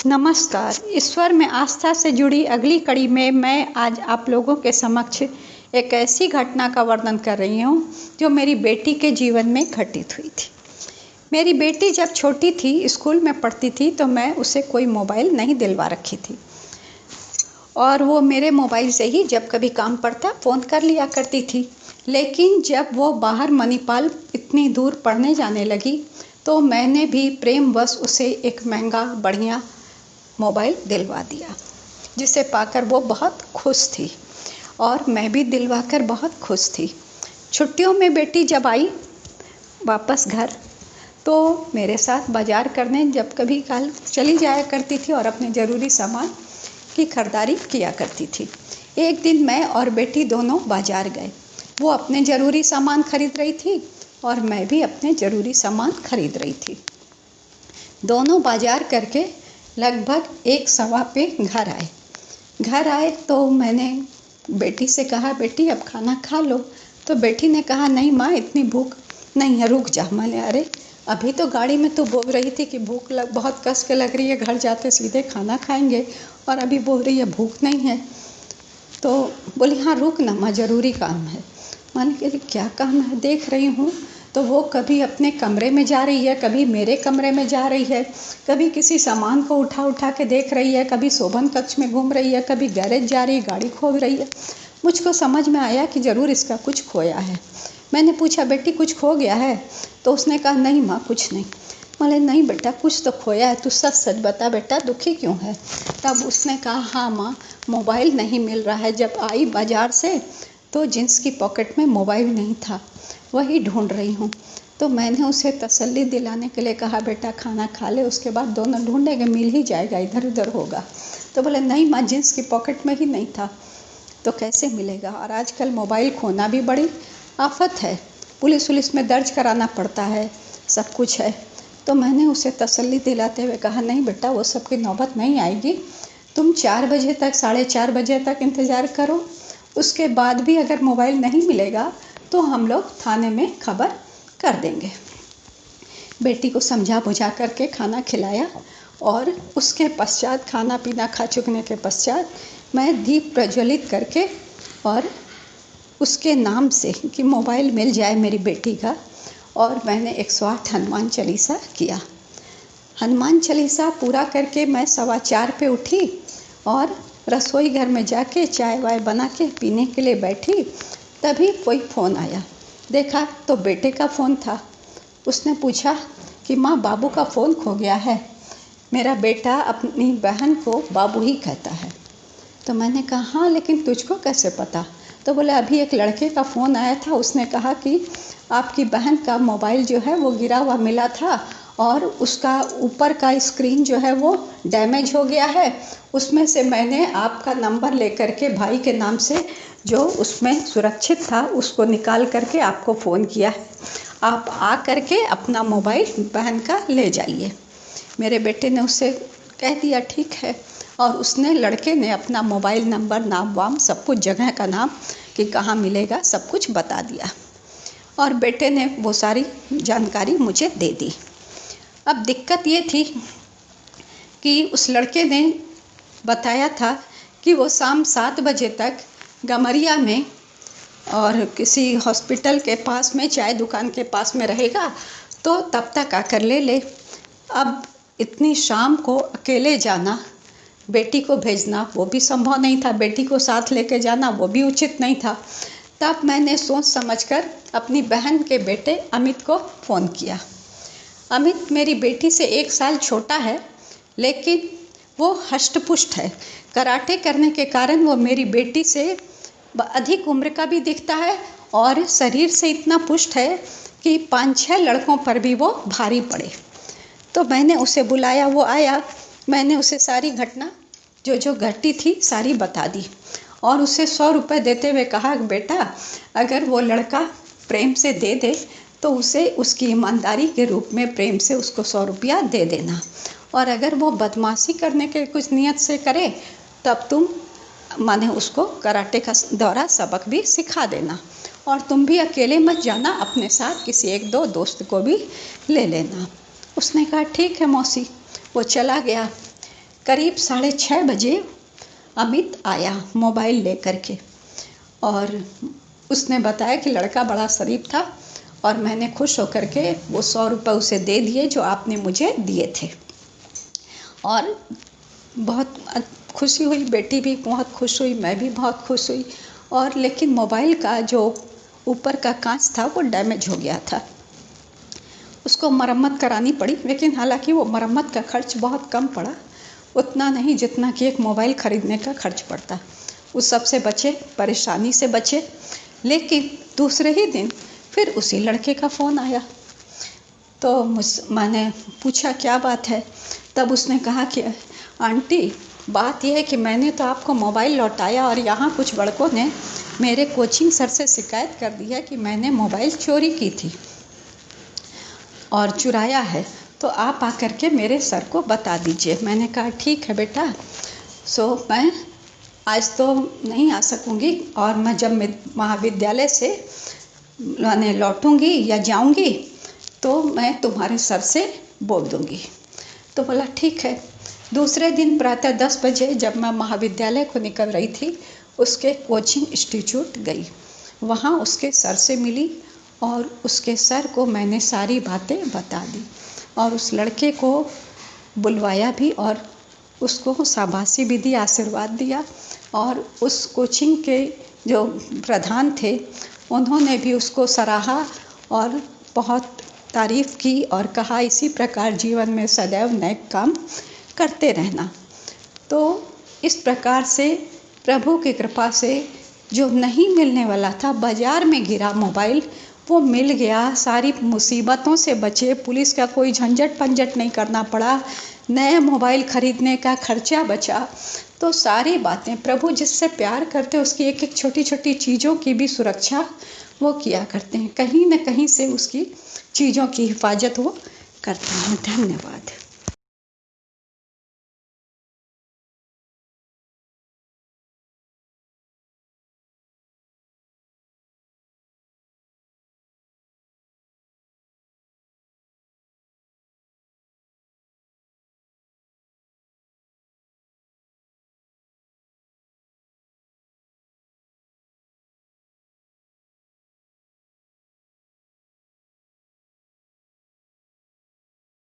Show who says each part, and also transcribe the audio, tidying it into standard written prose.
Speaker 1: नमस्कार। ईश्वर में आस्था से जुड़ी अगली कड़ी में मैं आज आप लोगों के समक्ष एक ऐसी घटना का वर्णन कर रही हूँ जो मेरी बेटी के जीवन में घटित हुई थी। मेरी बेटी जब छोटी थी, स्कूल में पढ़ती थी, तो मैं उसे कोई मोबाइल नहीं दिलवा रखी थी और वो मेरे मोबाइल से ही जब कभी काम पड़ता फ़ोन कर लिया करती थी। लेकिन जब वो बाहर मणिपाल इतनी दूर पढ़ने जाने लगी तो मैंने भी प्रेमवश उसे एक महंगा बढ़िया मोबाइल दिलवा दिया, जिसे पाकर वो बहुत खुश थी और मैं भी दिलवाकर बहुत खुश थी। छुट्टियों में बेटी जब आई वापस घर तो मेरे साथ बाज़ार करने जब कभी काल चली जाया करती थी और अपने ज़रूरी सामान की खरीदारी किया करती थी। एक दिन मैं और बेटी दोनों बाज़ार गए। वो अपने ज़रूरी सामान खरीद रही थी और मैं भी अपने ज़रूरी सामान खरीद रही थी। दोनों बाज़ार करके लगभग 1:15 पे घर आए तो मैंने बेटी से कहा, बेटी अब खाना खा लो। तो बेटी ने कहा, नहीं माँ, इतनी भूख नहीं है, रुक जा। मैंने, अरे अभी तो गाड़ी में तो बोल रही थी कि भूख बहुत कस के लग रही है, घर जाते सीधे खाना खाएंगे, और अभी बोल रही है भूख नहीं है। तो बोली, हाँ रुक ना माँ, ज़रूरी काम है। मैंने कहा, क्या काम है? देख रही हूँ तो वो कभी अपने कमरे में जा रही है, कभी मेरे कमरे में जा रही है, कभी किसी सामान को उठा के देख रही है, कभी शोभन कक्ष में घूम रही है, कभी गैरेज जा रही है, गाड़ी खोल रही है। मुझको समझ में आया कि ज़रूर इसका कुछ खोया है। मैंने पूछा, बेटी कुछ खो गया है? तो उसने कहा, नहीं माँ, कुछ नहीं। बोले, नहीं बेटा, कुछ तो खोया है, तू सच सच बता बेटा, दुखी क्यों है? तब उसने कहा, हाँ माँ, मोबाइल नहीं मिल रहा है। जब आई बाज़ार से तो जींस की पॉकेट में मोबाइल नहीं था, वही ढूंढ रही हूँ। तो मैंने उसे तसल्ली दिलाने के लिए कहा, बेटा खाना खा ले, उसके बाद दोनों ढूंढेंगे, मिल ही जाएगा, इधर उधर होगा। तो बोले, नहीं माँ, जींस की पॉकेट में ही नहीं था। तो कैसे मिलेगा? और आजकल मोबाइल खोना भी बड़ी आफत है, पुलिस में दर्ज कराना पड़ता है, सब कुछ है। तो मैंने उसे तसल्ली दिलाते हुए कहा, नहीं बेटा, वो सब की नौबत नहीं आएगी, तुम 4 बजे तक, 4:30 बजे तक इंतज़ार करो। उसके बाद भी अगर मोबाइल नहीं मिलेगा तो हम लोग थाने में खबर कर देंगे। बेटी को समझा बुझा करके खाना खिलाया और उसके पश्चात, खाना पीना खा चुकने के पश्चात, मैं दीप प्रज्वलित करके और उसके नाम से कि मोबाइल मिल जाए मेरी बेटी का, और मैंने 108 हनुमान चालीसा किया। हनुमान चालीसा पूरा करके मैं 4:15 पे उठी और रसोई घर में जाके चाय वाय बना के पीने के लिए बैठी। तभी कोई फ़ोन आया। देखा तो बेटे का फ़ोन था। उसने पूछा कि माँ, बाबू का फ़ोन खो गया है। मेरा बेटा अपनी बहन को बाबू ही कहता है। तो मैंने कहा, हाँ, लेकिन तुझको कैसे पता? तो बोले, अभी एक लड़के का फ़ोन आया था, उसने कहा कि आपकी बहन का मोबाइल जो है वो गिरा हुआ मिला था और उसका ऊपर का स्क्रीन जो है वो डैमेज हो गया है। उसमें से मैंने आपका नंबर लेकर के भाई के नाम से जो उसमें सुरक्षित था उसको निकाल करके आपको फ़ोन किया है। आप आ करके अपना मोबाइल बहन का ले जाइए। मेरे बेटे ने उससे कह दिया, ठीक है। और उसने, लड़के ने अपना मोबाइल नंबर, नाम वाम सब कुछ, जगह का नाम कि कहाँ मिलेगा, सब कुछ बता दिया और बेटे ने वो सारी जानकारी मुझे दे दी। अब दिक्कत ये थी कि उस लड़के ने बताया था कि वो शाम 7 बजे तक गमरिया में और किसी हॉस्पिटल के पास में, चाय दुकान के पास में रहेगा, तो तब तक आकर ले ले। अब इतनी शाम को अकेले जाना, बेटी को भेजना वो भी संभव नहीं था, बेटी को साथ लेके जाना वो भी उचित नहीं था। तब मैंने सोच समझकर अपनी बहन के बेटे अमित को फ़ोन किया। अमित मेरी बेटी से 1 साल छोटा है, लेकिन वो हष्ट-पुष्ट है। कराटे करने के कारण वो मेरी बेटी से अधिक उम्र का भी दिखता है और शरीर से इतना पुष्ट है कि 5-6 लड़कों पर भी वो भारी पड़े। तो मैंने उसे बुलाया, वो आया। मैंने उसे सारी घटना जो घटी थी सारी बता दी और उसे 100 रुपये देते हुए कहा, बेटा अगर वो लड़का प्रेम से दे दे तो उसे उसकी ईमानदारी के रूप में प्रेम से उसको 100 रुपया दे देना, और अगर वो बदमाशी करने के कुछ नियत से करे तब तुम माने उसको कराटे का दौरा सबक भी सिखा देना, और तुम भी अकेले मत जाना, अपने साथ किसी 1-2 दोस्त को भी ले लेना। उसने कहा, ठीक है मौसी। वो चला गया। करीब 6:30 बजे अमित आया मोबाइल लेकर के, और उसने बताया कि लड़का बड़ा शरीफ था और मैंने खुश होकर के वो 100 रुपये उसे दे दिए जो आपने मुझे दिए थे। और बहुत खुशी हुई, बेटी भी बहुत खुश हुई, मैं भी बहुत खुश हुई। और लेकिन मोबाइल का जो ऊपर का कांच था वो डैमेज हो गया था, उसको मरम्मत करानी पड़ी। लेकिन हालांकि वो मरम्मत का खर्च बहुत कम पड़ा, उतना नहीं जितना कि एक मोबाइल ख़रीदने का खर्च पड़ता। उस सब से बचे, परेशानी से बचे। लेकिन दूसरे ही दिन फिर उसी लड़के का फ़ोन आया, तो मैंने पूछा क्या बात है। तब उसने कहा कि आंटी, बात यह है कि मैंने तो आपको मोबाइल लौटाया और यहाँ कुछ लड़कों ने मेरे कोचिंग सर से शिकायत कर दी है कि मैंने मोबाइल चोरी की थी और चुराया है, तो आप आकर के मेरे सर को बता दीजिए। मैंने कहा ठीक है बेटा, मैं आज तो नहीं आ सकूँगी, और मैं जब महाविद्यालय से मैं लौटूँगी या जाऊँगी तो मैं तुम्हारे सर से बोल दूँगी। तो बोला ठीक है। दूसरे दिन प्रातः 10 बजे जब मैं महाविद्यालय को निकल रही थी, उसके कोचिंग इंस्टीट्यूट गई, वहाँ उसके सर से मिली और उसके सर को मैंने सारी बातें बता दी और उस लड़के को बुलवाया भी और उसको शाबाशी भी दी, आशीर्वाद दिया। और उस कोचिंग के जो प्रधान थे उन्होंने भी उसको सराहा और बहुत तारीफ़ की और कहा इसी प्रकार जीवन में सदैव नेक काम करते रहना। तो इस प्रकार से प्रभु की कृपा से जो नहीं मिलने वाला था, बाज़ार में गिरा मोबाइल, वो मिल गया। सारी मुसीबतों से बचे, पुलिस का कोई झंझट पंझट नहीं करना पड़ा, नया मोबाइल ख़रीदने का खर्चा बचा। तो सारी बातें प्रभु जिससे प्यार करते उसकी एक एक छोटी छोटी चीज़ों की भी सुरक्षा वो किया करते हैं, कहीं न कहीं से उसकी चीज़ों की हिफाजत वो करते हैं। धन्यवाद।